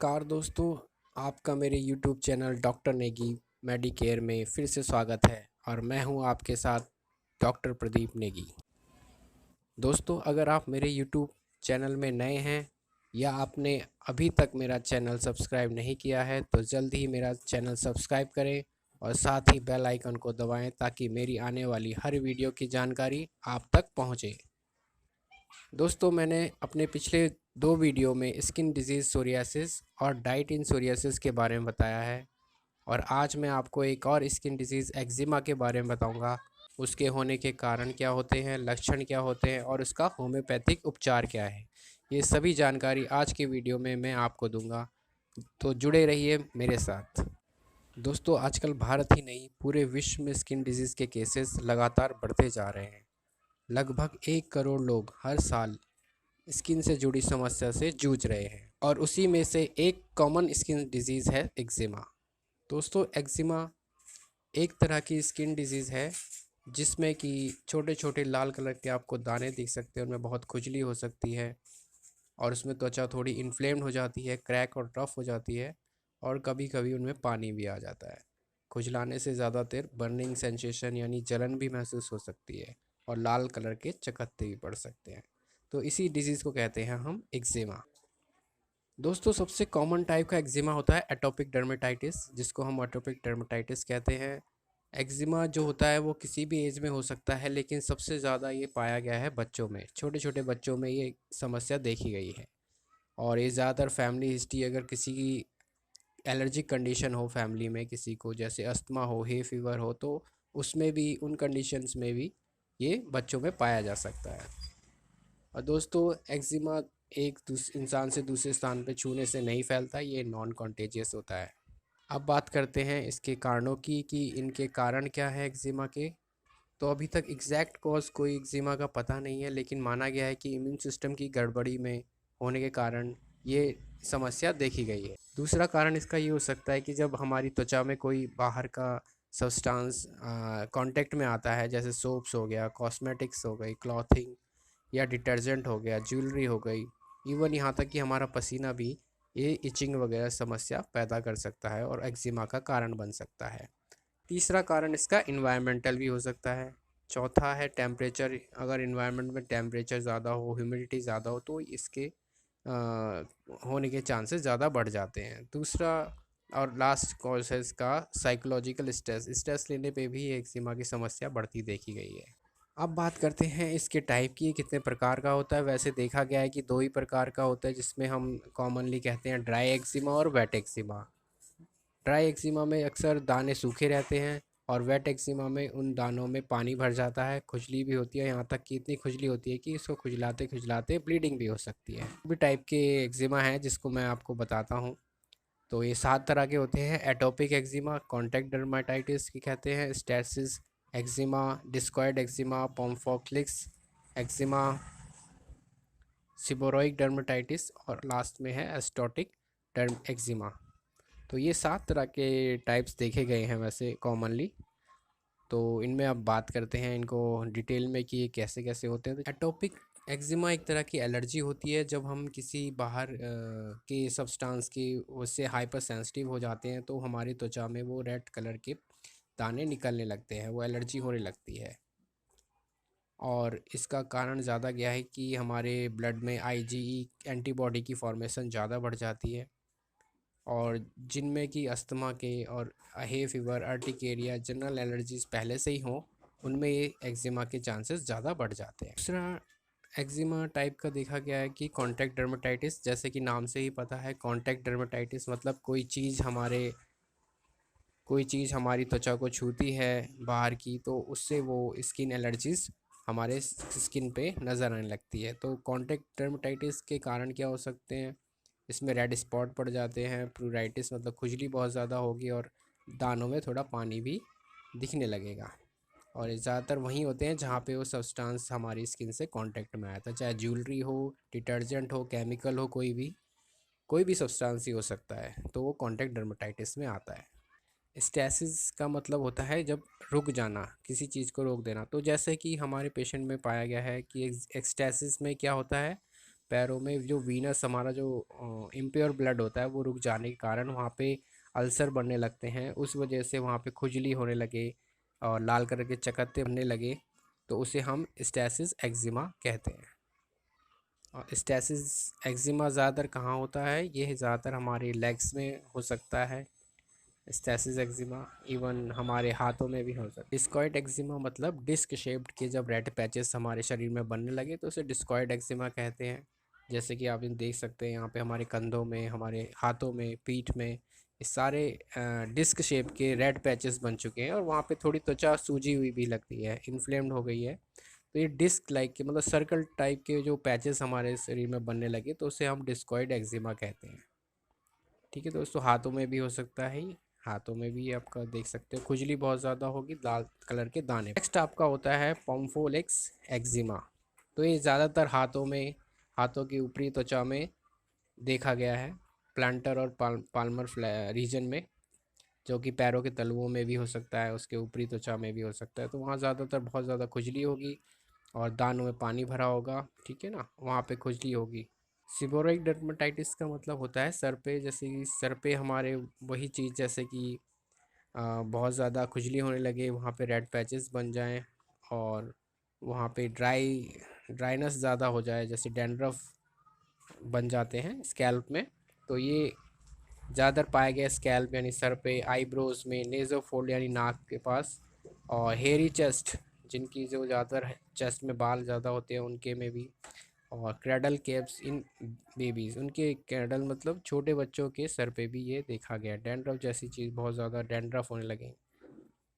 नमस्कार दोस्तों, आपका मेरे YouTube channel doctor Negi Medicare में फिर से स्वागत है और मैं हूं आपके साथ डॉक्टर प्रदीप नेगी। दोस्तों, अगर आप मेरे YouTube चैनल में नए हैं या आपने अभी तक मेरा चैनल सब्सक्राइब नहीं किया है तो जल्द ही मेरा चैनल सब्सक्राइब करें और साथ ही बेल आइकन को दबाएं ताकि मेरी आने वाली हर वीडियो की जानकारी आप तक पहुंचे। दोस्तों, मैंने अपने पिछले 2 वीडियो में स्किन डिजीज़ सोरियासिस और डाइट इन सोरियासिस के बारे में बताया है और आज मैं आपको एक और स्किन डिजीज़ एक्जिमा के बारे में बताऊंगा। उसके होने के कारण क्या होते हैं, लक्षण क्या होते हैं और उसका होम्योपैथिक उपचार क्या है। ये सभी जानकारी आज के वीडियो में मैं आपको दूंगा, तो जुड़े रहिए मेरे साथ। दोस्तों, आजकल भारत ही नहीं पूरे विश्व में स्किन डिजीज़ के केसेस लगातार बढ़ते जा रहे हैं। लगभग 1 करोड़ लोग हर साल स्किन से जुड़ी समस्या से जूझ रहे हैं और उसी में से एक कॉमन स्किन डिजीज़ है एक्जिमा। दोस्तों, एक्जिमा एक तरह की स्किन डिजीज़ है जिसमें कि छोटे छोटे लाल कलर के आपको दाने दिख सकते हैं, उनमें बहुत खुजली हो सकती है और उसमें त्वचा थोड़ी इन्फ्लेम्ड हो जाती है, क्रैक और रफ हो जाती है और कभी कभी उनमें पानी भी आ जाता है। खुजलाने से ज़्यादातर बर्निंग सेंसेशन यानी जलन भी महसूस हो सकती है और लाल कलर के चकत्ते भी पड़ सकते हैं। तो इसी डिजीज़ को कहते हैं हम एक्जिमा। दोस्तों, सबसे कॉमन टाइप का एक्जिमा होता है एटोपिक डर्मेटाइटिस, जिसको हम एटोपिक डर्मेटाइटिस कहते हैं। एक्जिमा जो होता है वो किसी भी एज में हो सकता है, लेकिन सबसे ज़्यादा ये पाया गया है बच्चों में। छोटे छोटे बच्चों में ये समस्या देखी गई है और ये ज़्यादातर फैमिली हिस्ट्री, अगर किसी की एलर्जिक कंडीशन हो फैमिली में, किसी को जैसे अस्थमा हो, हे फीवर हो, तो उसमें भी, उन कंडीशंस में भी ये बच्चों में पाया जा सकता है। और दोस्तों, एक्जिमा एक इंसान से दूसरे स्थान पे छूने से नहीं फैलता, ये नॉन कॉन्टेजियस होता है। अब बात करते हैं इसके कारणों की कि इनके कारण क्या है एक्जिमा के। तो अभी तक एग्जैक्ट कॉज कोई एक्जिमा का पता नहीं है, लेकिन माना गया है कि इम्यून सिस्टम की गड़बड़ी में होने के कारण ये समस्या देखी गई है। दूसरा कारण इसका ये हो सकता है कि जब हमारी त्वचा में कोई बाहर का सब्सटेंस कांटेक्ट में आता है, जैसे सोप्स हो गया, कॉस्मेटिक्स हो गई, क्लॉथिंग या डिटर्जेंट हो गया, ज्वेलरी हो गई, इवन यहाँ तक कि हमारा पसीना भी ये इचिंग वगैरह समस्या पैदा कर सकता है और एक्जिमा का कारण बन सकता है। तीसरा कारण इसका इन्वायरमेंटल भी हो सकता है। चौथा है टेम्परेचर। अगर इन्वायरमेंट में टेम्परेचर ज़्यादा हो, ह्यूमिडिटी ज़्यादा हो, तो इसके होने के चांसेस ज़्यादा बढ़ जाते हैं। दूसरा और लास्ट कॉज है इसका साइकोलॉजिकल स्ट्रेस। स्ट्रेस लेने पे भी एक्जिमा की समस्या बढ़ती देखी गई है। अब बात करते हैं इसके टाइप की, कितने प्रकार का होता है। वैसे देखा गया है कि 2 ही प्रकार का होता है, जिसमें हम कॉमनली कहते हैं ड्राई एक्जिमा और वेट एक्जिमा। ड्राई एक्जिमा में अक्सर दाने सूखे रहते हैं और वेट एक्जिमा में उन दानों में पानी भर जाता है, खुजली भी होती है, यहाँ तक कि इतनी खुजली होती है कि इसको खुजलाते खुजलाते ब्लीडिंग भी हो सकती है। भी टाइप के एक्जिमा है जिसको मैं आपको बताता हूँ। तो ये 7 तरह के होते हैं। एटोपिक एक्जिमा, कॉन्टैक्ट डर्माटाइटिस की कहते हैं, stasis eczema, discoid eczema, pompholyx eczema, seborrhoeic dermatitis और लास्ट में है एस्टोटिक डर्म एक्जिमा। तो ये 7 तरह के टाइप्स देखे गए हैं वैसे कॉमनली। तो इनमें अब बात करते हैं इनको डिटेल में कि ये कैसे कैसे होते हैं। तो एटोपिक एक्जिमा एक तरह की एलर्जी होती है। जब हम किसी बाहर के सब्सटेंस की उससे हाइपर सेंसिटिव हो जाते हैं तो हमारी त्वचा में वो रेड कलर के दाने निकलने लगते हैं, वो एलर्जी होने लगती है। और इसका कारण ज़्यादा क्या है कि हमारे ब्लड में आईजीई एंटीबॉडी की फॉर्मेशन ज़्यादा बढ़ जाती है और जिनमें कि अस्थमा के और hay fever, urticaria, general allergies पहले से ही हों, उनमें ये एक्जिमा के चांसेस ज़्यादा बढ़ जाते हैं। दूसरा एक्जिमा टाइप का देखा गया है कि कॉन्टैक्ट डर्मेटाइटिस। जैसे कि नाम से ही पता है, कॉन्टैक्ट डर्मेटाइटिस मतलब कोई चीज़ हमारी त्वचा को छूती है बाहर की, तो उससे वो स्किन एलर्जीज हमारे स्किन पे नज़र आने लगती है। तो कॉन्टैक्ट डर्मेटाइटिस के कारण क्या हो सकते हैं, इसमें रेड स्पॉट पड़ जाते हैं, प्लूराइटिस मतलब खुजली बहुत ज़्यादा होगी और दानों में थोड़ा पानी भी दिखने लगेगा। और ये ज़्यादातर वहीं होते हैं जहाँ पे वो सब्सटेंस हमारी स्किन से कांटेक्ट में आया था, चाहे ज्वेलरी हो, डिटर्जेंट हो, केमिकल हो, कोई भी सब्सटेंस ही हो सकता है, तो वो कॉन्टैक्ट डर्मेटाइटिस में आता है। स्टेसिस का मतलब होता है जब रुक जाना, किसी चीज़ को रोक देना। तो जैसे कि हमारे पेशेंट में पाया गया है कि एक्सटेसिस में क्या होता है, पैरों में जो वीनस हमारा जो इम्प्योर ब्लड होता है वो रुक जाने के कारण वहाँ पे अल्सर बनने लगते हैं। उस वजह से वहाँ पे खुजली होने लगे और लाल कलर के चकत्ते बनने लगे, तो उसे हम स्टैसिस एक्जिमा कहते हैं। और स्टैसिस एक्जिमा ज़्यादातर कहाँ होता है? ये ज़्यादातर हमारे लेग्स में हो सकता है। स्टैसिस एक्जिमा इवन हमारे हाथों में भी हो सकता है। डिस्कॉइड एक्जिमा मतलब डिस्क शेप्ड के जब रेड पैचेस हमारे शरीर में बनने लगे तो उसे डिस्कॉइड एक्जिमा कहते हैं। जैसे कि आप देख सकते हैं यहाँ पे हमारे कंधों में, हमारे हाथों में, पीठ में इस सारे डिस्क शेप के रेड पैचेस बन चुके हैं और वहाँ पे थोड़ी त्वचा सूजी हुई भी लगती है, इन्फ्लेम्ड हो गई है। तो ये डिस्क लाइक के मतलब सर्कल टाइप के जो पैचेस हमारे शरीर में बनने लगे तो उसे हम डिस्कॉइड एक्जिमा कहते हैं। ठीक है दोस्तों, हाथों में भी हो सकता है, हाथों में भी आपका देख सकते हो खुजली बहुत ज़्यादा होगी, लाल कलर के दाने। नेक्स्ट आपका होता है पॉम्फोलिक्स एक्जिमा। तो ये ज़्यादातर हाथों में, हाथों की ऊपरी त्वचा में देखा गया है, प्लांटर और पाल्मर रीजन में, जो कि पैरों के तलुओं में भी हो सकता है, उसके ऊपरी त्वचा में भी हो सकता है। तो वहाँ ज़्यादातर बहुत ज़्यादा खुजली होगी और दानों में पानी भरा होगा, ठीक है ना, वहाँ पे खुजली होगी। सीबोरिक डर्मेटाइटिस का मतलब होता है सर पे, जैसे कि सर पे हमारे वही चीज़, जैसे कि बहुत ज़्यादा खुजली होने लगे, वहाँ पे रेड पैचेस बन जाएं और वहाँ पे ड्राइनेस ज़्यादा हो जाए, जैसे डैंड्रफ बन जाते हैं स्कैल्प में। तो ये ज़्यादातर पाया गया स्कैल्प यानी सर पे, आईब्रोज में, नेज़ोफोल्ड यानी नाक के पास, और हेयरी चेस्ट जिनकी जो ज़्यादातर चेस्ट में बाल ज़्यादा होते हैं उनके में भी, और क्रेडल कैप्स इन बेबीज़, उनके क्रेडल मतलब छोटे बच्चों के सर पे भी ये देखा गया। डैंड्रफ जैसी चीज़, बहुत ज़्यादा डैंड्रफ होने लगे,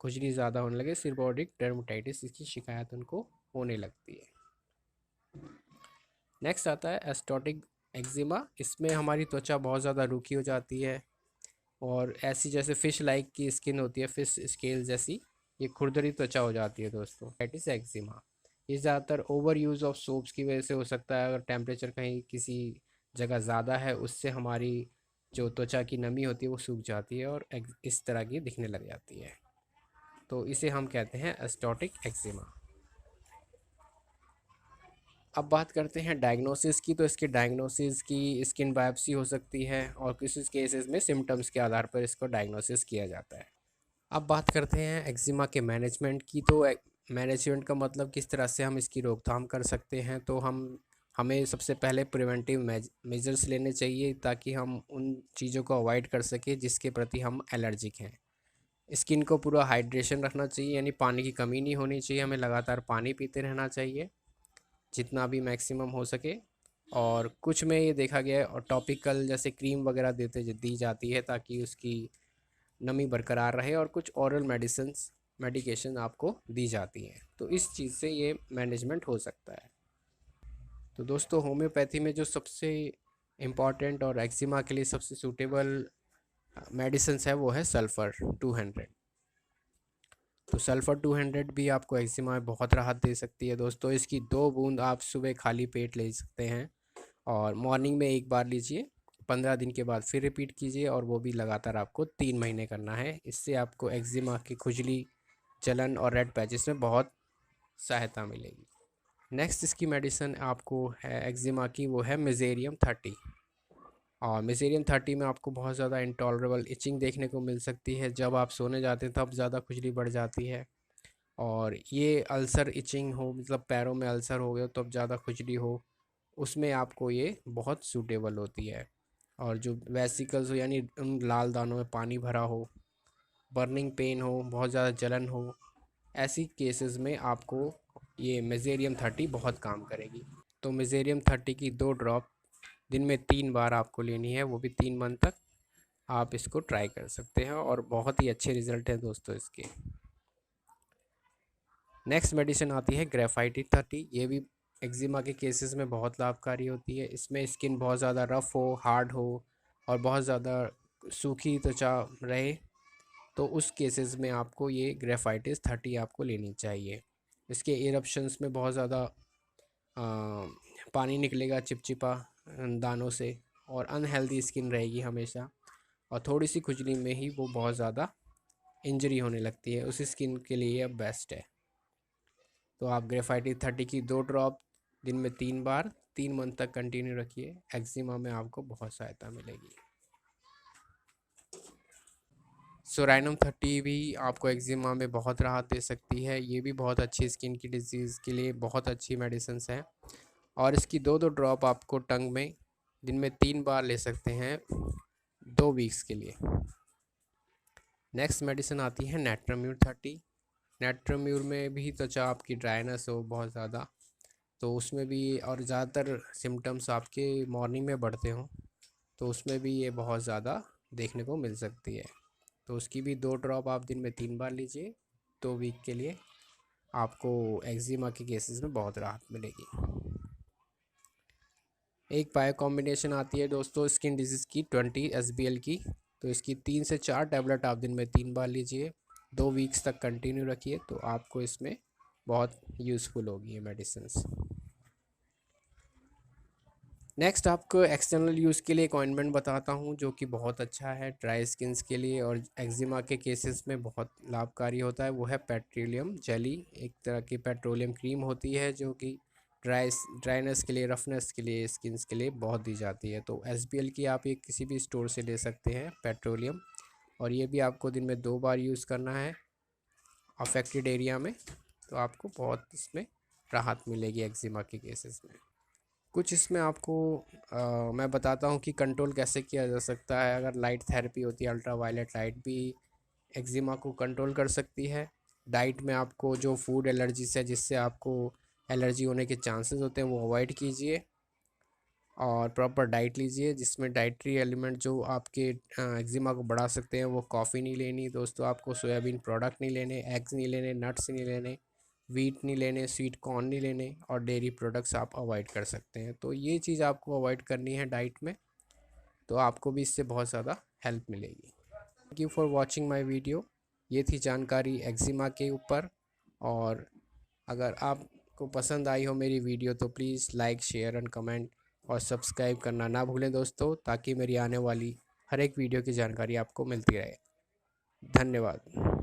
खुजली ज़्यादा होने लगे, सीबोरिक डर्मेटाइटिस इसकी शिकायत उनको होने लगती है। नेक्स्ट आता है एस्टोटिक एक्जिमा। इसमें हमारी त्वचा बहुत ज़्यादा रूखी हो जाती है और ऐसी जैसे फ़िश लाइक की स्किन होती है, फ़िश स्केल जैसी, ये खुरदरी त्वचा हो जाती है दोस्तों। That is eczema. ये ज़्यादातर ओवर यूज़ ऑफ सोप्स की वजह से हो सकता है। अगर टेम्परेचर कहीं किसी जगह ज़्यादा है, उससे हमारी जो त्वचा की नमी होती है वो सूख जाती है और इस तरह की दिखने लग जाती है। तो इसे हम कहते हैं एस्टोटिक एक्जिमा। अब बात करते हैं डायग्नोसिस की। तो इसके डायग्नोसिस की स्किन बायोप्सी हो सकती है और किसी केसेस में सिम्टम्स के आधार पर इसको डायग्नोसिस किया जाता है। अब बात करते हैं एक्जिमा के मैनेजमेंट की। तो मैनेजमेंट का मतलब किस तरह से हम इसकी रोकथाम कर सकते हैं। तो हमें सबसे पहले प्रिवेंटिव मेजर्स लेने चाहिए ताकि हम उन चीज़ों को अवॉइड कर सकें जिसके प्रति हम एलर्जिक हैं। स्किन को पूरा हाइड्रेशन रखना चाहिए, यानी पानी की कमी नहीं होनी चाहिए, हमें लगातार पानी पीते रहना चाहिए जितना भी मैक्सिमम हो सके। और कुछ में ये देखा गया है और टॉपिकल जैसे क्रीम वगैरह दी जाती है ताकि उसकी नमी बरकरार रहे, और कुछ औरल मेडिकेशन आपको दी जाती हैं। तो इस चीज़ से ये मैनेजमेंट हो सकता है। तो दोस्तों, होम्योपैथी में जो सबसे इम्पॉर्टेंट और एक्जिमा के लिए सबसे सूटेबल मेडिसिन है वो है सल्फ़र 200। तो सल्फ़र 200 भी आपको एक्जिमा में बहुत राहत दे सकती है दोस्तों। इसकी 2 बूंद आप सुबह खाली पेट ले सकते हैं और मॉर्निंग में एक बार लीजिए, 15 दिन के बाद फिर रिपीट कीजिए, और वो भी लगातार आपको 3 महीने करना है। इससे आपको एक्जिमा की खुजली, जलन और रेड पैचेस में बहुत सहायता मिलेगी। नेक्स्ट इसकी मेडिसिन आपको है एक्जिमा की, वो है मेजेरियम 30। और मेजेरियम 30 में आपको बहुत ज़्यादा इंटॉलरेबल इचिंग देखने को मिल सकती है। जब आप सोने जाते हैं तब ज़्यादा खुजली बढ़ जाती है, और ये अल्सर इचिंग हो, मतलब पैरों में अल्सर हो गया तब ज़्यादा खुजली हो, उसमें आपको ये बहुत सूटेबल होती है। और जो वेसिकल्स हो यानी उन लाल दानों में पानी भरा हो, बर्निंग पेन हो, बहुत ज़्यादा जलन हो, ऐसी केसेस में आपको ये मेजेरियम 30 बहुत काम करेगी। तो मेजेरियम 30 की 2 ड्रॉप दिन में 3 बार आपको लेनी है, वो भी 3 मंथ तक आप इसको ट्राई कर सकते हैं और बहुत ही अच्छे रिजल्ट हैं दोस्तों इसके। नेक्स्ट मेडिसिन आती है ग्रेफाइटिन 30। ये भी एक्जिमा के केसेस में बहुत लाभकारी होती है। इसमें स्किन बहुत ज़्यादा रफ़ हो, हार्ड हो और बहुत ज़्यादा सूखी त्वचा रहे, तो उस केसेस में आपको ये ग्रेफाइटिस 30 आपको लेनी चाहिए। इसके इरप्शंस में बहुत ज़्यादा पानी निकलेगा चिपचिपा दानों से, और अनहेल्दी स्किन रहेगी हमेशा, और थोड़ी सी खुजली में ही वो बहुत ज़्यादा इंजरी होने लगती है। उस स्किन के लिए अब बेस्ट है। तो आप ग्रेफाइटिन 30 की 2 ड्रॉप दिन में 3 बार 3 मंथ तक कंटिन्यू रखिए, एक्जिमा में आपको बहुत सहायता मिलेगी। सोराइनम 30 भी आपको एक्जिमा में बहुत राहत दे सकती है। ये भी बहुत अच्छी स्किन की डिजीज़ के लिए बहुत अच्छी मेडिसिन है, और इसकी 2-2 ड्रॉप आपको टंग में दिन में 3 बार ले सकते हैं 2 वीक्स के लिए। नेक्स्ट मेडिसिन आती है नेट्रोम्यूर 30। नेट्रोम्यूर में भी त्वचा आपकी ड्राइनेस हो बहुत ज़्यादा, तो उसमें भी, और ज़्यादातर सिम्टम्स आपके मॉर्निंग में बढ़ते हों, तो उसमें भी ये बहुत ज़्यादा देखने को मिल सकती है। तो उसकी भी 2 ड्रॉप आप दिन में 3 बार लीजिए 2 वीक के लिए, आपको एक्जिमा के केसेस में बहुत राहत मिलेगी। एक बायो कॉम्बिनेशन आती है दोस्तों स्किन डिजीज़ की 20 SBL की, तो इसकी 3 से 4 टैबलेट आप दिन में 3 बार लीजिए, 2 वीक्स तक कंटिन्यू रखिए, तो आपको इसमें बहुत यूज़फुल होगी ये मेडिसिन्स। नेक्स्ट आपको एक्सटर्नल यूज़ के लिए एक ऑइंटमेंट बताता हूँ जो कि बहुत अच्छा है ड्राई स्किन्स के लिए और एक्जिमा के केसेस में बहुत लाभकारी होता है। वो है पेट्रोलियम जेली, एक तरह की पेट्रोलियम क्रीम होती है जो कि ड्राइनेस के लिए, रफनेस के लिए, स्किन्स के लिए बहुत दी जाती है। तो SBL की आप ये किसी भी स्टोर से ले सकते हैं पेट्रोलियम, और ये भी आपको दिन में 2 बार यूज़ करना है अफेक्टेड एरिया में, तो आपको बहुत इसमें राहत मिलेगी एक्जिमा के केसेस में। कुछ इसमें आपको मैं बताता हूँ कि कंट्रोल कैसे किया जा सकता है। अगर लाइट थेरेपी होती है, अल्ट्रा वायलेट लाइट भी एक्जिमा को कंट्रोल कर सकती है। डाइट में आपको जो फूड एलर्जीज है जिससे आपको एलर्जी होने के चांसेस होते हैं वो अवॉइड कीजिए, और प्रॉपर डाइट लीजिए जिसमें डाइटरी एलिमेंट जो आपके एक्जिमा को बढ़ा सकते हैं। वो कॉफ़ी नहीं लेनी दोस्तों, आपको सोयाबीन प्रोडक्ट नहीं लेने, एग्स नहीं लेने, नट्स नहीं लेने, वीट नहीं लेने, स्वीट कॉर्न नहीं लेने, और डेयरी प्रोडक्ट्स आप अवॉइड कर सकते हैं। तो ये चीज़ आपको अवॉइड करनी है डाइट में, तो आपको भी इससे बहुत ज़्यादा हेल्प मिलेगी। Thank you for watching my video. ये थी जानकारी एक्जिमा के ऊपर, और अगर आपको पसंद आई हो मेरी वीडियो तो please like, share and comment और सब्सक्राइब करना ना भूलें दोस्तों, ताकि मेरी आने वाली हर एक वीडियो की जानकारी आपको मिलती रहे। धन्यवाद।